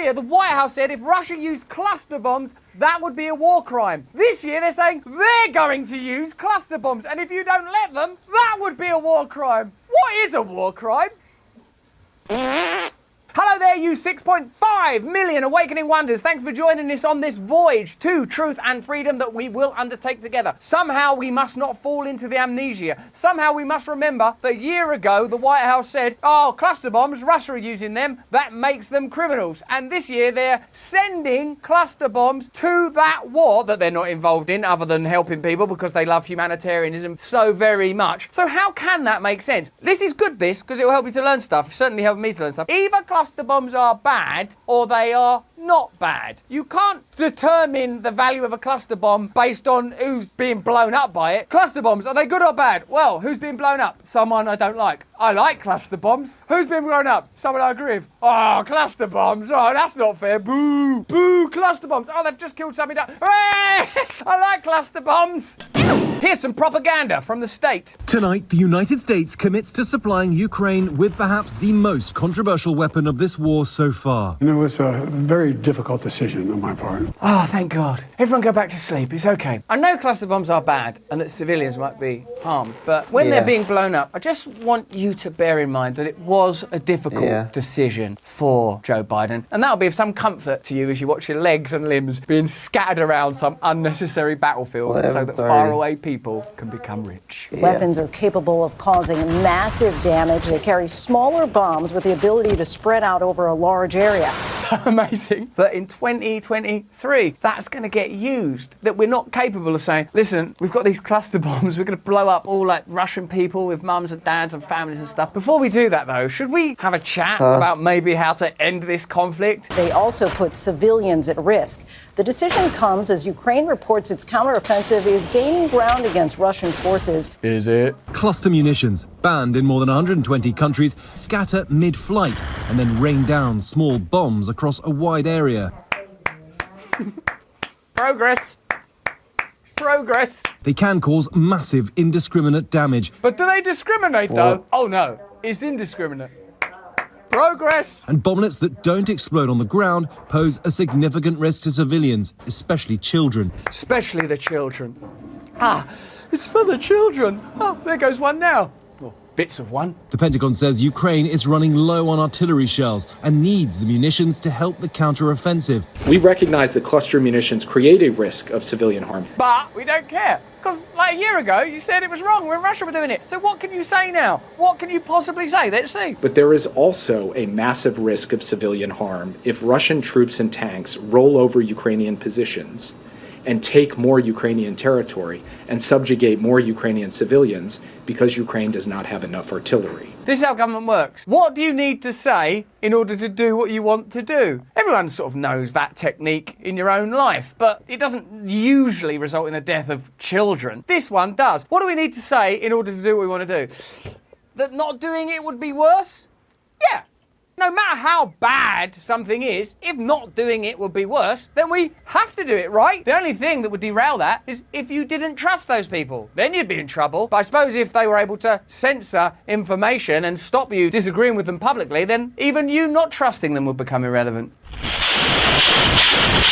year, the White House said if Russia used cluster bombs, that would be a war crime. This year, they're saying they're going to use cluster bombs, and if you don't let them, that would be a war crime. What is a war crime? Hello there, you 6.5 million awakening wonders. Thanks for joining us on this voyage to truth and freedom that we will undertake together. Somehow we must not fall into the amnesia. Somehow we must remember that a year ago the White House said, oh, cluster bombs, Russia are using them, that makes them criminals. And this year they're sending cluster bombs to that war that they're not involved in other than helping people because they love humanitarianism so very much. So how can that make sense? This is good, because it will help you to learn stuff. Certainly helped me to learn stuff. Either cluster bombs are bad or they are not bad. You can't determine the value of a cluster bomb based on who's being blown up by it. Cluster bombs, are they good or bad? Well, who's being blown up? Someone I don't like. I like cluster bombs. Who's been blown up? Someone I agree with. Oh, cluster bombs. Oh, that's not fair. Boo. Boo, cluster bombs. Oh, they've just killed somebody. Hooray! I like cluster bombs. Here's some propaganda from the state. Tonight, the United States commits to supplying Ukraine with perhaps the most controversial weapon of this war so far. And it was a very difficult decision on my part. Oh, thank God. Everyone go back to sleep. It's okay. I know cluster bombs are bad and that civilians might be harmed, but when they're being blown up, I just want you to bear in mind that it was a difficult decision for Joe Biden. And that'll be of some comfort to you as you watch your legs and limbs being scattered around some unnecessary battlefield so that faraway people can become rich. Weapons are capable of causing massive damage. They carry smaller bombs with the ability to spread out over a large area. Amazing that in 2023 that's going to get used, that we're not capable of saying, listen, we've got these cluster bombs, we're going to blow up all like Russian people with mums and dads and families and stuff. Before we do that though, should we have a chat about maybe how to end this conflict? They also put civilians at risk. The decision comes as Ukraine reports its counteroffensive is gaining ground against Russian forces. Is it? Cluster munitions, banned in more than 120 countries, scatter mid-flight and then rain down small bombs across a wide area. Progress. Progress. They can cause massive indiscriminate damage. But do they discriminate though? Oh no, it's indiscriminate. Progress. And bomblets that don't explode on the ground pose a significant risk to civilians, especially children. Especially the children. Ah, it's for the children. Oh, there goes one now. Or bits of one. The Pentagon says Ukraine is running low on artillery shells and needs the munitions to help the counteroffensive. We recognize that cluster munitions create a risk of civilian harm. But we don't care. Because like a year ago, you said it was wrong when Russia were doing it. So what can you say now? What can you possibly say? Let's see. But there is also a massive risk of civilian harm if Russian troops and tanks roll over Ukrainian positions and take more Ukrainian territory and subjugate more Ukrainian civilians because Ukraine does not have enough artillery. This is how government works. What do you need to say in order to do what you want to do? Everyone sort of knows that technique in your own life, but it doesn't usually result in the death of children. This one does. What do we need to say in order to do what we want to do? That not doing it would be worse? Yeah. No matter how bad something is, if not doing it would be worse, then we have to do it, right? The only thing that would derail that is if you didn't trust those people. Then you'd be in trouble. But I suppose if they were able to censor information and stop you disagreeing with them publicly, then even you not trusting them would become irrelevant.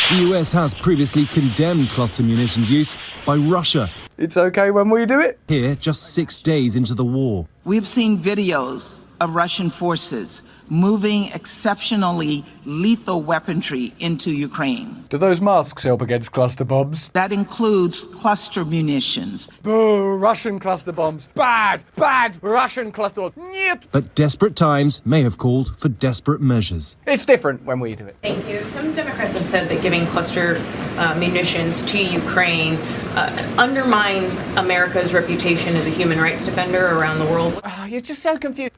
The US has previously condemned cluster munitions use by Russia. It's okay when we do it. Here, just 6 days into the war. We've seen videos of Russian forces moving exceptionally lethal weaponry into Ukraine. Do those masks help against cluster bombs? That includes cluster munitions. Boo, Russian cluster bombs. Bad, bad Russian cluster bombs. Niet. But desperate times may have called for desperate measures. It's different when we do it. Thank you. Some Democrats have said that giving cluster munitions to Ukraine undermines America's reputation as a human rights defender around the world. Oh, you're just so confused.